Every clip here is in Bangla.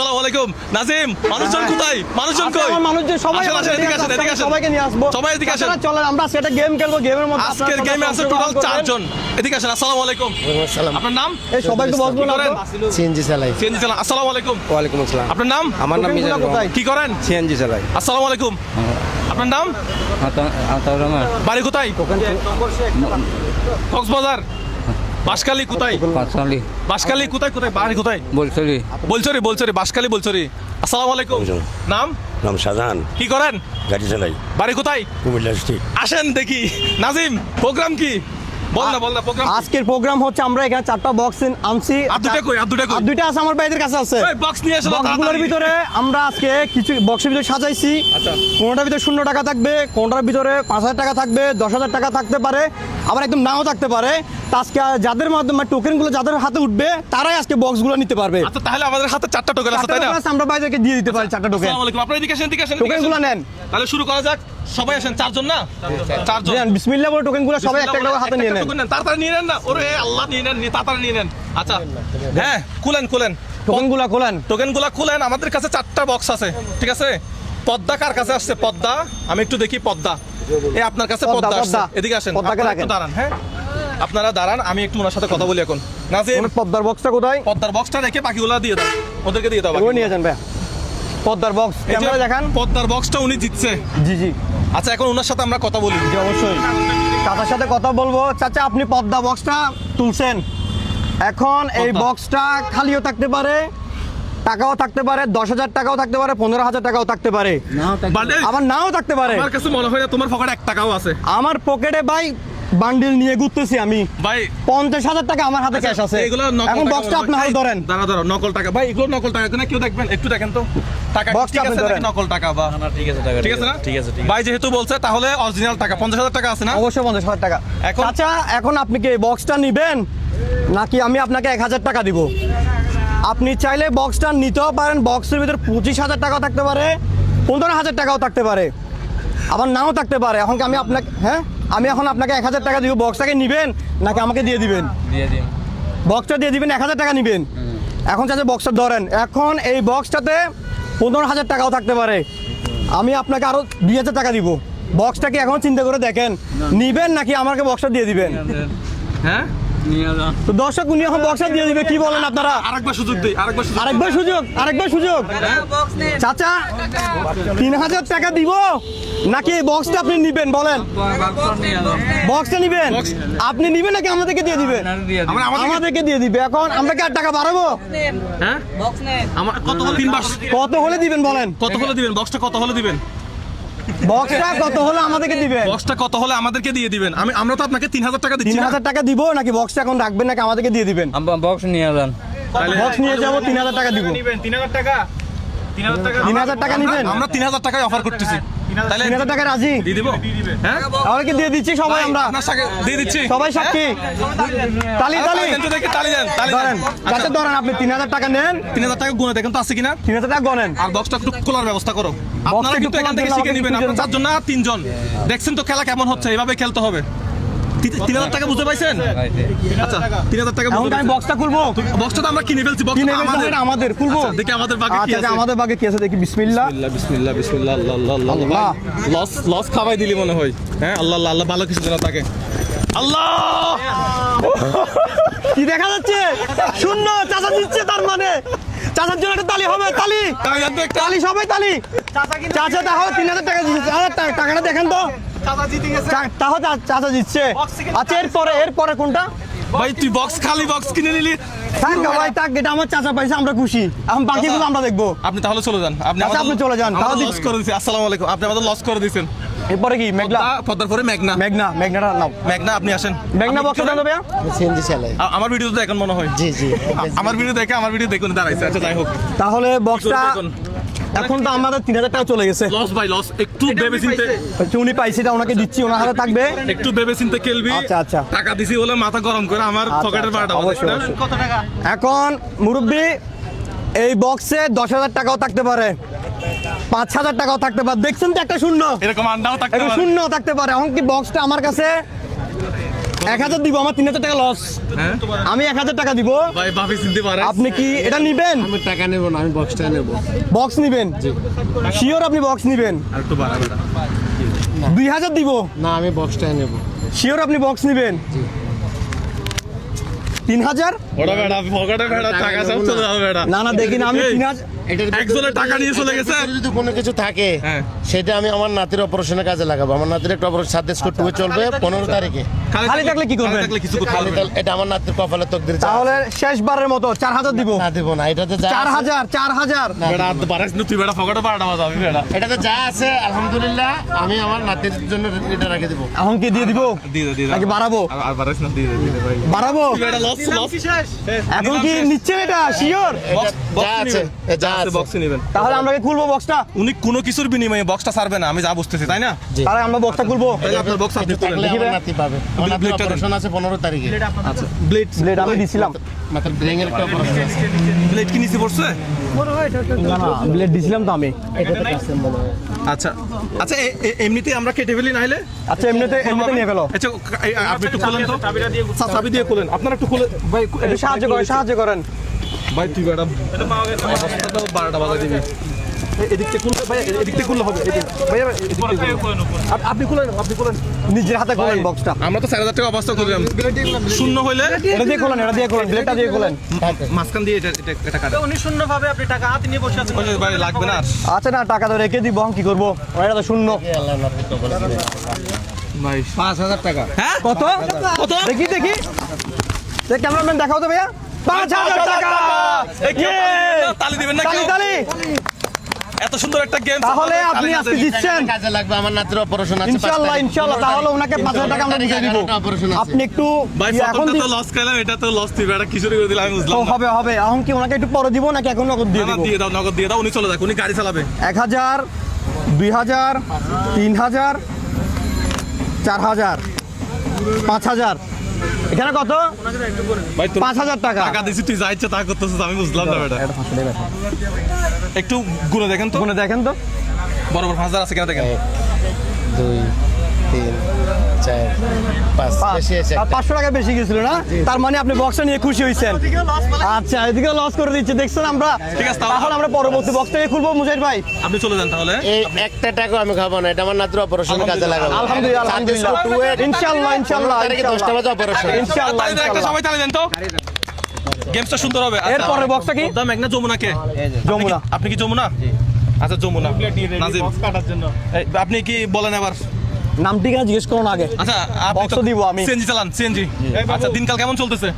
আসসালামু আলাইকুম নাজিম, মানুষজন কোথায়? মানুষজন কই? আমার মানুষজন সবাই আসেন, এদিকে আসেন, এদিকে আসেন। সবাইকে নিয়ে আসবো। সবাই এদিকে আসেন। আপনারা চলেন, আমরা আজকে একটা গেম খেলবো, গেমের মধ্যে আজকের গেমে আছে টোটাল 4 জন। এদিকে আসেন। আসসালামু আলাইকুম। আপনার নাম? এই সবাই তো বসবো না। সিএনজি চালাই। সিএনজি চালান। আসসালামু আলাইকুম। ওয়ালাইকুম আসসালাম। আপনার নাম? আমার নাম মিজানুর রহমান। কি করেন? সিএনজি চালাই। আসসালামু আলাইকুম। আপনার নাম? বাড়ি কোথায়? কক্সবাজার। বাঁশখালী কোথায়? বাঁশখালী কোথায়? কোথায় বাড়ি কোথায়? বলছরি বলছরি বাঁশখালী বলছরি। আসসালামু আলাইকুম। নাম? নাম শাহজাহান, কি করেন? গাড়ি চালাই, বাড়ি কোথায়? কুমিল্লা ডিস্ট্রিক্ট। আসেন দেখি। নাজিম, প্রোগ্রাম কি? বল না প্রোগ্রাম। আজকের প্রোগ্রাম হচ্ছে আমরা এখানে 4টা বক্স আনছি। আর দুটো কই? আর দুইটা আছে আমার ভাইদের কাছে আছে। এই বক্স নিয়ে এসো বক্সগুলোর ভিতরে আমরা আজকে কিছু বক্সের ভিতরে সাজাইছি। আচ্ছা। কোনটার ভিতরে 0 টাকা থাকবে, কোনটার ভিতরে 5000 টাকা থাকবে, 10,000 টাকা থাকতে পারে, আবার একদম নাও থাকতে পারে। তা আজকে যাদের মাধ্যমে টোকেনগুলো যাদের হাতে উঠবে তারাই আজকে বক্সগুলো নিতে পারবে। আচ্ছা, তাহলে আমাদের হাতে 4টা টোকেন আছে তাই না? আমরা ভাইদেরকে দিয়ে দিতে পারি 4টা টোকেন। আসসালামু আলাইকুম। আপনারা এদিকে আসেন, এদিকে আসেন। টোকেনগুলো নেন। তাহলে শুরু করা যাক। সবাই আসেন, 4 জন না? 4 জন। নেন বিসমিল্লাহ বলে টোকেনগুলো সবাই একটা একটা করে হাতে নিয়ে নেন। টোকেন নেন, তাড়াতাড়ি নিয়ে নেন না। ওরে আল্লাহ, নিয়ে নেন, তাড়াতাড়ি নিয়ে নেন। আচ্ছা, হ্যাঁ, খুলেন টোকেনগুলো খোলেন। টোকেনগুলো খুলেন। আমাদের কাছে 4টা বক্স আছে, ঠিক আছে? পদ্মা কার কাছে আসছে? পদ্মা, আমি একটু দেখি। পদ্মা, এই আপনার কাছে পদ্মা আসছে। এদিকে আসেন, পদ্মাকে আপনারা একটু দাঁড়ান। হ্যাঁ, আপনারা দাঁড়ান, আমি একটু ওনার সাথে কথা বলি এখন। নাজিম, পদ্মার বক্সটা কোথায়? পদ্মার বক্সটা রেখে বাকিগুলো দিয়ে দাও, ওদেরকে দিয়ে দাও। ওই নিয়ে যান ভাই। পদ্মার বক্স এই যে ক্যামেরা দেখান। পদ্মার বক্সটা উনি জিতছে। জি আচ্ছা, এখন ওনার সাথে আমরা কথা বলি। জি অবশ্যই চাচার সাথে কথা বলবো। চাচা, আপনি পদ্মা বক্সটা তুলছেন, এখন এই বক্সটা খালিও থাকতে পারে, টাকাও থাকতে পারে, 10,000 টাকাও থাকতে পারে, 15,000 টাকাও থাকতে পারে, আবার নাও থাকতে পারে। আমার কাছে মনে হয় না তোমার পকেটে 1 টাকাও আছে। আমার পকেটে ভাই বান্ডিল নিয়ে ঘুরতেছি আমি ভাই 50,000 টাকা আমার হাতে ক্যাশ আছে। এগুলো নকল এখন টাকা বক্সটা বলে। আপনি হাতে ধরেন। দাঁড়া, নকল টাকা ভাই, এগুলো নকল টাকা না? কেউ দেখবেন, একটু দেখেন তো টাকা বক্সটা ঠিক আপনি আছে নাকি ধরেন। নকল টাকা? বা ঠিক আছে টাকা ঠিক আছে না? ভাই যেহেতু বলছে, তাহলে অরিজিনাল টাকা 50,000 টাকা আছে না? অবশ্যই 50,000 টাকা। এখন- চাচা, এখন আপনি কি এই বক্সটা নিবেন নাকি আমি আপনাকে 1,000 টাকা দিব? আপনি চাইলে বক্সটা নিতেও পারেন। বক্সের ভিতরে 25,000 টাকাও থাকতে পারে, 15,000 টাকাও থাকতে পারে, আবার নাও থাকতে পারে। এখন কি আমি আপনাকে আমি এখন আপনাকে 1,000 টাকা দিব, বক্সটাকে নিবেন নাকি আমাকে দিয়ে দিবেন? দিয়ে দিন। বক্সটা দিয়ে দিবেন, 1,000 টাকা নিবেন। এখন চাচা বক্সটা ধরেন। এখন এই বক্সটাতে 15,000 টাকাও থাকতে পারে, আমি আপনাকে আরো 2,000 টাকা দিব। বক্সটাকে এখন চিন্তা করে দেখেন, নিবেন নাকি আমাকে বক্সটা দিয়ে দিবেন? হ্যাঁ, তো দর্শক উনি এখন বক্সটা দিয়ে দিবে, কি বলেন আপনারা? আরেকবার সুযোগ দেই, আরেকবার সুযোগ। চাচা, 3,000 টাকা দিব নাকি এই বক্সটা আপনি নিবেন? বলেন, বক্সটা নিবেন? আপনি নিবেন নাকি আমাদেরকে দিয়ে দিবেন? আমাদেরকে দিয়ে দিবে। এখন আমরা কি আর টাকা বাড়াবো? হ্যাঁ, আমার কত হলে 3 মাস কত হলে দিবেন বলেন? কত হলে দিবেন? বক্সটা কত হলে দিবেন? বক্সটা কত হলে আমাদেরকে দিবেন? বক্সটা কত হলে আমাদেরকে দিয়ে দিবেন? আমরা তো আপনাকে 3,000 টাকা দিচ্ছি না। 3,000 টাকা দিব নাকি বক্সটা এখন রাখবেন নাকি আমাদেরকে দিয়ে দিবেন? বক্স নিয়ে যান। বক্স নিয়ে যাবো, 3,000 টাকা দিব। 3,000 টাকা 3,000 টাকা নিবেন? আমরা 3,000 টাকায় অফার করতেছি। তাহলে 3,000 টাকা রাজি? দিয়ে দিব। হ্যাঁ, তাহলে কি দিয়ে দিচ্ছি সবাই? আমরা আপনার সাথে দিয়ে দিচ্ছি। সবাই সাক্ষী। তালি তালি দেন। ধরেন চাচা, ধরেন আপনি 3,000 টাকা নেন। 3,000 টাকা গুনে দেখেন তো আছে কিনা। 3,000 টাকা গনেন। আর বক্সটা একটু খোলার ব্যবস্থা করো। আপনারা কিন্তু এখান থেকে শিখে নেবেন। আপনারা 4 জন না 3 জন। দেখছেন তো খেলা কেমন হচ্ছে, এভাবে খেলতে হবে। 3,000 টাকা বুঝতে পাইছেন? আচ্ছা, 3,000 টাকা এখন আমি বক্সটা খুলবো। বক্সটা তো আমরা কিনে ফেলছি। কিনে ফেলছি, আমাদের খুলবো। আচ্ছা, দেখি আমাদের বাকি কি আছে। আমাদের বাগে কি আছে দেখি। বিসমিল্লাহ। বিসমিল্লাহ আল্লাহ। লস খাওয়াই দিলি মনে হয়। হ্যাঁ, আল্লাহ ভালো কিছু যেন থাকে। আল্লাহ, কি দেখা যাচ্ছে? শূন্য। চাচা দিচ্ছে, তার মানে চাচার জন্য একটা তালি হবে। তালি সবাই তালি। চাচা তাহলে 3,000 টাকা দিচ্ছে। টাকাটা দেখেন তো। তাহলে চাচা দিচ্ছে। আচ্ছা, এরপরে কোনটা? ভাই তুই খালি বক্স কিনে নিলি। থাক ভাই, থাক, এটা আমার চাচা পাইছে, আমরা খুশি। এখন বাকিগুলো আমরা দেখবো। আপনি তাহলে চলে যান। আপনি চলে যান। তাহলে লস করে দিয়েছি। আসসালামু আলাইকুম। আপনি আমাদের লস করে দিয়েছেন। এরপরে কি? মেঘনা। পদ্মার পরে মেঘনাটা নাও। মেঘনা, আপনি আসেন। মেঘনা বক্সটা দেন ভাইয়া। সিএনজি চালাই। আমার ভিডিও তো এখন মনে হয়। জি আমার ভিডিও দেখুন দাঁড়াইছে। আচ্ছা, যাই হোক, তাহলে বক্সটা এখন তো আমাদের 3,000 টাকা চলে গেছে। লস একটু ভেবে চিন্তে। উনি পাইছে, ওনাকে দিচ্ছি, ওনার হাতে থাকবে। একটু ভেবে চিন্তে খেলবি। আচ্ছা। টাকা দিছি বলে মাথা গরম করে আমার পকেটের বারোটা। অবশ্যই। কত টাকা? এখন মুরব্বি, এই বক্সে 10,000 টাকাও থাকতে পারে, 5,000 টাকাও থাকতে পারে। দেখছেন তো একটা শূন্য, এরকম আন্ডাও থাকতে পারে, শূন্য থাকতে পারে। এখন কি বক্সটা আমার কাছে 1000 দিব, আমার 3000 টাকা লস। হ্যাঁ আমি 1000 টাকা দিব, ভাই ভাবি চিনতে পারে আপনি কি এটা নিবেন? আমি টাকা নেব না, আমি বক্সটা নেব। বক্স নিবেন? শিওর আপনি বক্স নিবেন? আর একটু বাড়াবে 2000 দিব, না, আমি বক্সটাই নেব। শিওর আপনি বক্স নিবেন? 3000? ওটা বেড়া পকেটে বেড়া টাকা সব চলে যাবে বেড়া না না দেখি না, আমি 3000। এটার একজনের টাকা নিয়ে চলে গেছে। ভিতরে যদি কোনো কিছু থাকে হ্যাঁ। সেটা আমি আমার নাতির অপারেশনের কাজে লাগাবো। আমার নাতির একটা অপারেশন 7 স্কোর টুয়ে চলবে 15 তারিখে। খালি থাকলে কি করবেন? খালি থাকলে কিছু করতে খালি পারবে না। এটা আমার নাতির কপালে তকদির। তাহলে শেষবারের মতো 4000 দিব। না দেব না, এটাতে যা আছে- 4000 বেড়া আর পারিস না তুই বেড়া পকেটে বাড়া বাজাবি বেড়া এটাতে যা আছে আলহামদুলিল্লাহ আমি আমার নাতির জন্য এটা রেখে দেবো। এখন কি দিয়ে দিব দিয়ে দে নাকি বাড়াবো? আর পারিস না দিয়ে দে ভাই বাড়াবো? বেড়া লস এখন কি নিচ্ছেন এটা শিওর? যা আছে যা আছে বক্স নেবেন। তাহলে আমরা কি খুলবো বক্সটা? উনি কোনো কিছুর বিনিময়ে বক্সটা ছাড়বে না, আমি যা বুঝতেছি তাই না? তাহলে আমরা বক্সটা খুলবো। তাহলে আপনার বক্স আপনি এটা তুলেন। থাকলে আমার নাতি পাবে। আমার নাতির ব্লেডটা দেন। অপারেশন আছে 15 তারিখে। আচ্ছা ব্লেড ব্লেড আমি দিছিলাম। মাত্র ব্রেইনের একটা অপারেশন আছে। ব্লেড কি নিচে পড়ছে? না না ব্লেড দিছিলাম তো আমি। আচ্ছা আচ্ছা এমনিতে আমরা কেটে ফেলি নাইলে? আচ্ছা এমনিতে নিয়ে ফেলো। আচ্ছা আপনি একটু খুলেন তো চাবি দিয়ে খুলেন। আপনারা একটু খুলে ভাই একটু সাহায্য করেন। ভাই তুই বেটা অবস্থাটাও 12টা বাজা দিবি। এদিক থেকে খুলবে ভাই, এদিক থেকে খুললে হবে। ভাইয়া আপনি খুলেন, আপনি খুলেন। নিজের হাতে খোলেন বক্সটা। আমরা তো 4000 টাকা অবস্থা করলাম, শূন্য হইলে এটা দিয়ে খোলেন, ব্লেডটা দিয়ে খোলেন। মাঝখান দিয়ে এটা কাটে। উনি শূন্য ভাবে আপনি টাকা হাতে নিয়ে বসে আছেন ভাই, লাগবে না আর। আচ্ছা না টাকা তো রেখে দিব, কি করবো? এটা তো শূন্য। আল্লাহ নাতির কপালে দিবে। ভাই 5000 টাকা। হ্যাঁ কত কত? দেখি ক্যামেরাম্যান দেখাও তো ভাইয়া। 5000 টাকা। তালি দিবেন না কেউ? তালি। এত সুন্দর একটা গেম তাহলে আপনি আজকে জিতছেন কাজে লাগবে। আমার নাতির অপারেশন আছে 5 ইনশাআল্লাহ তারিখে। তাহলে ওনাকে 5000 টাকা আমরা বুঝিয়ে দিব। অপারেশন আছে। আপনি একটু ভাই এখন প্রথমটা তো লস খেলাম, এটা তো লস তুই বেটা কিশোরী করে দিলাম, আমি বুঝলাম না। হবে এখন কি ওনাকে একটু পরে দিব নাকি এখন নগদ দিয়ে না, দিব? দিয়ে দাও, নগদ দিয়ে দাও, উনি চলে যাক, উনি গাড়ি চালাবে। 1000 2000 3000 4000 5000 এখানে কত? ভাই তোর 5000 টাকা। টাকা দিছি, তুই যা ইচ্ছা তা করতেছিস, আমি বুঝলাম না বেটা। একটু গুনে দেখেন তো, মনে দেখেন তো বরাবর 5000 আছে কিনা দেখেন। 2 3 4 5 বেশি আছে। 500 টাকা বেশি গেছিল না? তার মানে আপনি বক্সটা নিয়ে খুশি হয়েছেন। আচ্ছা এদিকে লস করে দিচ্ছে দেখছেন আমরা। ঠিক আছে, তাহলে আমরা পরবর্তী বক্সটাকে খুলবো মুজাহিদ ভাই। আপনি চলে যান তাহলে। এই একটা টাকা আমি খাবো না, এটা আমার নাতির অপারেশনের কাজে লাগাবো। আলহামদুলিল্লাহ ইনশাআল্লাহ তারিখে 10টা বাজে অপারেশন। ইনশাআল্লাহ তালি দেন, একটা সবাই তালি দেন তো। গেমসটা সুন্দর হবে। এর পরের বক্সটা কি? দাম এক না যমুনাকে? যমুনা। আপনি কি যমুনা? আচ্ছা যমুনা নাজিম, এই, আপনি কি বলেন এবার? নাম ঠিকানা জিজ্ঞেস করুন আগে। আচ্ছা আপনি বক্স তো দিব আমি। সিএনজি চালান, সিএনজি। আচ্ছা দিনকাল কেমন চলতেছে?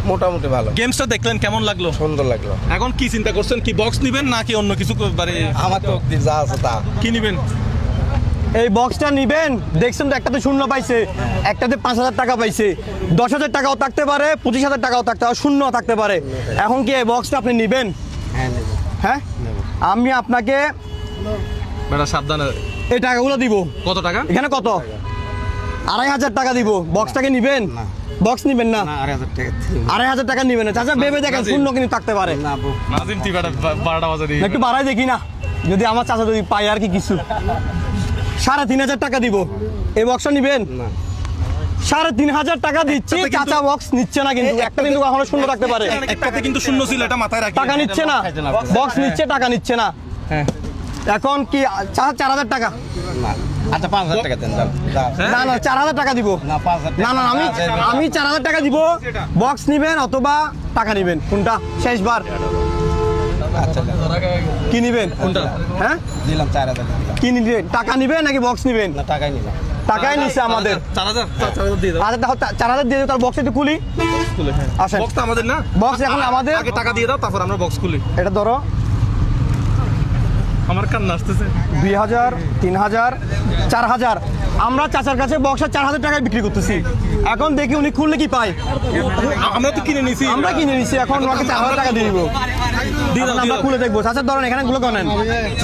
মোটামুটি ভালো, গেমসটা দেখলেন কেমন লাগলো? সুন্দর লাগলো। এখন কি চিন্তা করছেন, কি বক্স নিবেন নাকি অন্য কিছু মানে আমার তো যা আছে তা। কি নিবেন? এই বক্সটা নিবেন, দেখছেন তো একটাতে শূন্য পাইছে, একটাতে 5000 টাকা পাইছে, 10000 টাকাও থাকতে পারে, 25000 টাকাও থাকতে পারে, শূন্য থাকতে পারে। এখন কি এই বক্সটা আপনি নিবেন? হ্যাঁ নেব। হ্যাঁ আমি আপনাকে বেটা সাবধানে। এই টাকাগুলো দিব। কত টাকা? এখানে কত? 2500 টাকা দিব। বক্সটাকে নিবেন? বক্স নিবেন না? 2500 টাকা নিবেন না? চাচা ভেবে দেখেন, শূন্য কিন্তু থাকতে পারে। নাজিম তুই বেটা 12টা বাজে দিয়ে। একটু বাড়াই দেখি না, যদি আমার চাচা যদি পাই আর কি কিছু। 3500 টাকা দিব। এই বক্সটা নিবেন? 3500 টাকা দিচ্ছি, চাচা বক্স নিচ্ছে না কিন্তু। একটা কিন্তু কখনো শূন্য থাকতে পারে। একটাতে কিন্তু শূন্য ছিল, এটা মাথায় রাখি। টাকা নিচ্ছে না, বক্স নিচ্ছে, টাকা নিচ্ছে না। হ্যাঁ। এখন কি চাচা 4000 টাকা? আচ্ছা 5000 টাকা দেন। না 4000 টাকা দিব। না আমি 4000 টাকা দিব। বক্স নিবেন অথবা টাকা নিবেন, কোনটা শেষবার? কি নিবেন? কোনটা? হ্যাঁ দিলাম 4000 কি নিবেন? টাকা নিবেন নাকি বক্স নিবেন? না, টাকাই নিলাম। টাকাই নিচ্ছে আমাদের। 4000 দিয়ে দাও। আচ্ছা তাহলে 4000 দিয়ে দিও, তার বক্স একটু খুলি। আসেন, বক্স তো আমাদের না, বক্স এখন আমাদের। আগে টাকা দিয়ে দাও, তারপর আমরা বক্স খুলি। এটা ধরো, আমার কান্না আসতেছে। 2000 3000 4000। আমরা চাচার কাছে বক্সটা 4000 টাকায় বিক্রি করতেছি। এখন দেখি উনি খুললে কি পায়। আমরা তো কিনে নিছি, আমরা কিনে নিছি, এখন ওনাকে 4000 টাকা দিয়ে দিব। দিয়ে দাও, আমরা দিয়ে দাও। খুলে দেখবো। চাচা ধরেন, এখানে গুলো করেন।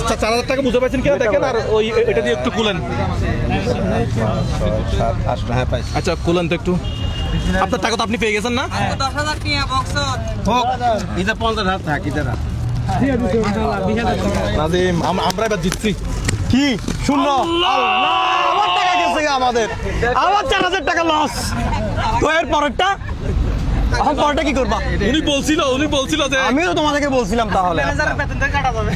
4000 টাকা বুঝে পাইছেন কিনা দেখেন, আর ওই এটা দিয়ে একটু খুলেন। হ্যাঁ পাইছি। আচ্ছা খুলেন তো একটু। আপনার টাকা তো আপনি পেয়ে গেছেন না? হোক। এটা 50,000 থাকি দাদা। নাজিম আমরা এবার জিতছি। কি শূন্য? আল্লাহ, আমার টাকা গেছে গা আমাদের। আবার 4000 টাকা লস। তো এর পরেরটা এখন পরেরটা কি করবা? উনি বলছিল যে আমিও তো তোমাদেরকে বলছিলাম তাহলে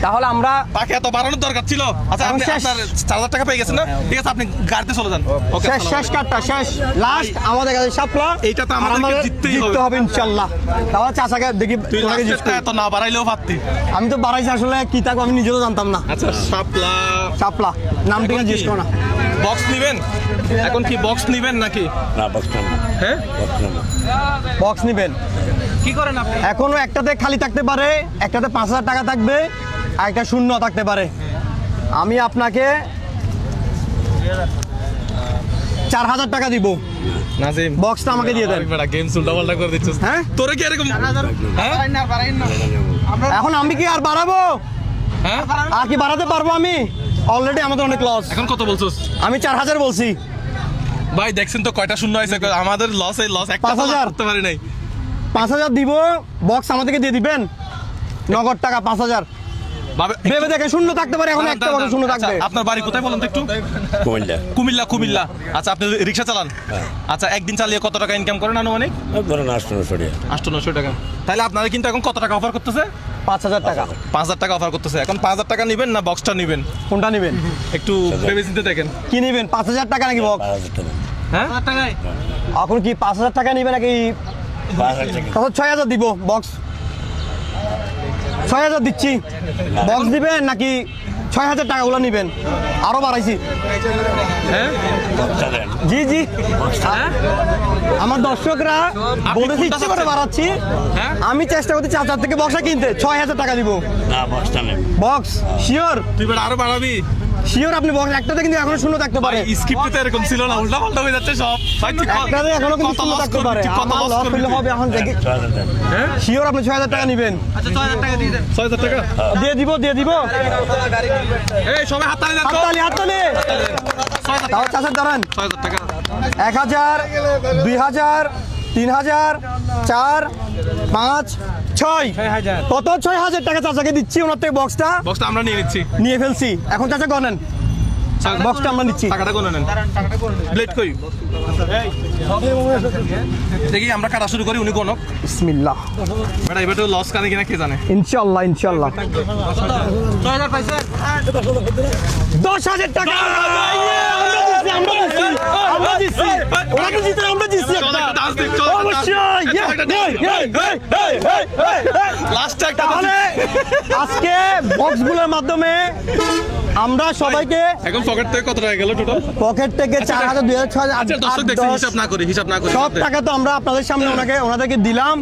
তাহলে আমরা তাকে এত বাড়ানোর দরকার ছিল। আচ্ছা আপনি শেষ। আপনার 4,000 টাকা পেয়ে গেছেন না? ঠিক আছে, আপনি গাড়িতে চলে যান। ওকে, শেষ শেষ কাটটা শেষ লাস্ট আমাদের কাছে সাপলা এইটা তো আমাদেরকে জিততেই জিততে হবে। হবে ইনশাআল্লাহ। তাহলে চাচাকে দেখি তুই ওনাকে জিততে লাস্টেরটা এত না বাড়াইলেও পারতি। আমি তো বাড়াইছি আসলে কি থাকবো আমি নিজেও জানতাম না। আচ্ছা শাপলা সাপলা নাম ঠিক জিজ্ঞেস করো না। বক্স নিবেন? এখন কি বক্স নিবেন নাকি? না বক্স না, হ্যাঁ, বক্স না। বক্স নিবেন কি করেন আপনি? এখনো একটাতে খালি থাকতে পারে, একটাতে 5,000 টাকা থাকবে, আর একটা শূন্য থাকতে পারে। আমি আপনাকে 4,000 টাকা দিব। নাজিম, বক্সটা আমাকে দিয়ে দেন। বেটা গেম উল্টা পাল্টা করে দিচ্ছিস। হ্যাঁ তোরে কি এরকম? হ্যাঁ, এখন আমি কি আর বাড়াবো? হ্যাঁ, আর কি বাড়াতে পারবো আমি? অলরেডি আমাদের অনেক লস। এখন কত বলছিস? আমি 4,000 বলছি। ভাই দেখছেন তো কয়টা শূন্য হয়েছে। আমাদের লস, এই লস একটা 5,000 করতে পারি নাই। 5,000 দিব, বক্স আমাদেরকে দিয়ে দিবেন নগদ টাকা 5,000। ভাবে ভেবে দেখে শূন্য থাকতে পারে, এখন একটা বছর শূন্য থাকবে। আচ্ছা, আপনার বাড়ি কোথায় বলুন তো একটু? কুমিল্লা। কুমিল্লা। আচ্ছা, আপনি রিক্সা চালান? আচ্ছা, একদিন চালিয়ে কত টাকা ইনকাম করেন আনুমানিক? ধরুন 800 800-900 টাকা। তাহলে আপনারা কিন্তু এখন কত টাকা অফার করতেছে? 5,000 টাকা। 5,000 টাকা অফার করতেছে। এখন 5,000 টাকা নিবেন না বক্সটা নিবেন? কোনটা নেবেন? একটু ভেবে চিন্তে দেখেন। কি নেবেন? 5,000 টাকা নাকি বক্স? 5,000 টাকা। হ্যাঁ, এখন কি 5,000 টাকা নেবেন নাকি? 5,000 টাকা। তখন 6,000 দিব বক্স। 6,000 দিচ্ছি। বক্স দিবেন নাকি 6,000 টাকাগুলো নিবেন? আরো বাড়াইছি। হ্যাঁ, বক্সটা দেন। জি জি আমার দর্শকরা বলেছি ইচ্ছে করে বাড়াচ্ছি। হ্যাঁ? আমি চেষ্টা করছি 4,000 থেকে বক্সটা কিনতে। 6,000 টাকা দিব না বক্সটা নেন। বক্স। শিওর তুই বেটা আরো বাড়াবি? শিওর আপনি বক্স একটাতে কিন্তু এখনো শূন্য থাকতে পারে। স্ক্রিপ্টে তো এরকম ছিল না, উল্টা পাল্টা হয়ে যাচ্ছে সব। ভাই তুই একটাতে এখনো কিন্তু শূন্য থাকতে পারে। আমার লস হইলে হবে এখন দেখি। 6,000 টাকা। হ্যাঁ, শিওর আপনি 6,000 টাকা নেবেন? 6,000 টাকা। দিয়ে দিব। এই সবাই হাততালি দেন তো। হাততালি হাততালি। 6,000 তাও চাচার দাঁড়ান। 6,000 টাকা। 1,000, 2,000, 3,000, 4, 5, 6 কত? 6,000 টাকা চাচাকে দিচ্ছি। ওনার থেকে বক্সটা বক্সটা আমরা নিয়ে নিচ্ছি। নিয়ে ফেলছি। এখন চাচা গনেন, বক্সটা আমরা নিচ্ছি। টাকাটা কোন নেন? ব্লেড কই? দেখি আমরা কাটা শুরু করি, উনি কোনক। বিসমিল্লাহ। বেটা এবার তো লস কানে কিনা কে জানে। ইনশাআল্লাহ ইনশাআল্লাহ। 6,000 পাইছে? 10,000 টাকা। আমরা জিতছি। ওনাকে জিতে আমরা জিতছি চল একটা। একটা ডান্স দেখ, চল অবশ্যই। লাস্টে একটা তাহলে আজকে বক্সগুলোর মাধ্যমে আমরা সবাইকে এখন পকেট থেকে কত টাকা গেল টোটাল? পকেট থেকে 4,000, 2,000, 6,000, আচ্ছা দর্শক দেখছি, হিসাব না করি সব টাকা তো আমরা আপনাদের সামনে ওনাদেরকে দিলাম।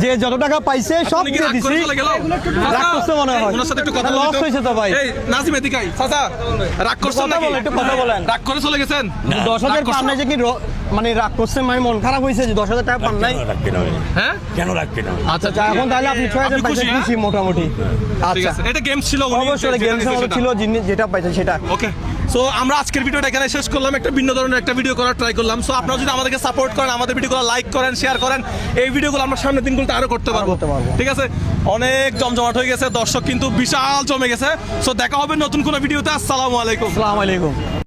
যে যত টাকা পাইছে সব আপনি কি দিয়ে রাগ দিছি। করে চলে গেল? রাগ করছে মনে হয়। ওনার সাথে একটু কথা লস বলি তো। হয়েছে তো ভাই। এই নাজিম এদিকে আয়। চাচা রাগ করছেন কথা নাকি? বলেন, একটু কথা বলেন। রাগ করে চলে গেছেন? 10,000 পান নাই যে কি মানে রাগ করছে, মানে মন খারাপ হয়েছে যে 10,000 টাকা পান নাই। কেন রাখবি না ভাই? হ্যাঁ, কেন রাখবি না? আচ্ছা আচ্ছা এখন তাহলে আপনি 6,000 আপনি পাইছেন, খুশি, হ্যাঁ? খুশি মোটামুটি। ঠিক আচ্ছা আছে, এটা গেম ছিল, উনি অবশ্যই যেটা গেমস দিয়েছে সেটা। ছিল, যেটা পাইছে সেটা। ওকে, সো আমরা আজকের ভিডিওটা এখানে শেষ করলাম। একটা ভিন্ন ধরনের একটা ভিডিও করার ট্রাই করলাম। সো আপনারা যদি আমাদেরকে সাপোর্ট করেন, আমাদের ভিডিওগুলো লাইক করেন, শেয়ার করেন, এই ভিডিওগুলো আমরা সামনের দিনগুলোতে আরো করতে পারবো। ঠিক আছে, অনেক জমজমাট হয়ে গেছে, দর্শক কিন্তু বিশাল জমে গেছে। সো দেখা হবে নতুন কোনো ভিডিওতে। আসসালামু আলাইকুম। আসসালামু আলাইকুম।